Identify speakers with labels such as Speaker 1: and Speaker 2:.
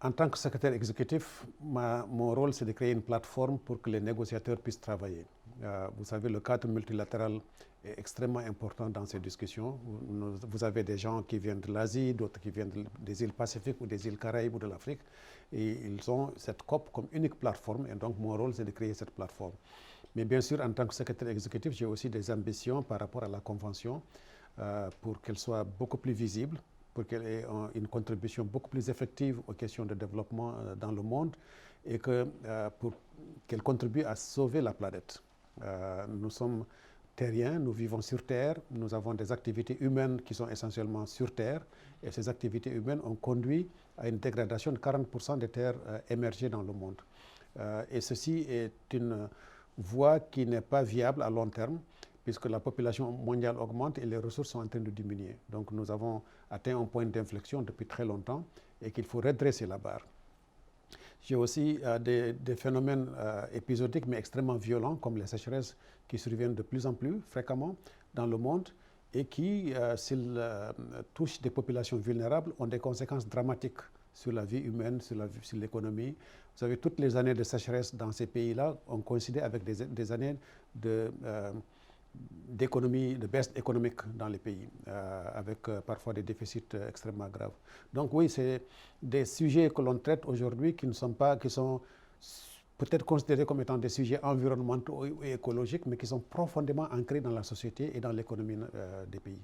Speaker 1: En tant que secrétaire exécutif, mon rôle, c'est de créer une plateforme pour que les négociateurs puissent travailler. Vous savez, le cadre multilatéral est extrêmement important dans ces discussions. Vous avez des gens qui viennent de l'Asie, d'autres qui viennent des îles Pacifiques ou des îles Caraïbes ou de l'Afrique. Et ils ont cette COP comme unique plateforme. Et donc, mon rôle, c'est de créer cette plateforme. Mais bien sûr, en tant que secrétaire exécutif, j'ai aussi des ambitions par rapport à la Convention pour qu'elle soit beaucoup plus visible, pour qu'elle ait une contribution beaucoup plus effective aux questions de développement dans le monde et pour qu'elle contribue à sauver la planète. Nous sommes terriens, nous vivons sur Terre, nous avons des activités humaines qui sont essentiellement sur Terre et ces activités humaines ont conduit à une dégradation de 40% des terres émergées dans le monde. Et ceci est une voie qui n'est pas viable à long terme puisque la population mondiale augmente et les ressources sont en train de diminuer. Donc nous avons atteint un point d'inflexion depuis très longtemps et qu'il faut redresser la barre. J'ai aussi des phénomènes épisodiques mais extrêmement violents comme les sécheresses qui surviennent de plus en plus fréquemment dans le monde et qui, s'ils touchent des populations vulnérables, ont des conséquences dramatiques sur la vie humaine, sur l'économie. Vous savez, toutes les années de sécheresse dans ces pays-là ont coïncidé avec des années d'économie, de baisse économique dans les pays, avec parfois des déficits extrêmement graves. Donc oui, c'est des sujets que l'on traite aujourd'hui qui sont peut-être considérés comme étant des sujets environnementaux et écologiques, mais qui sont profondément ancrés dans la société et dans l'économie des pays.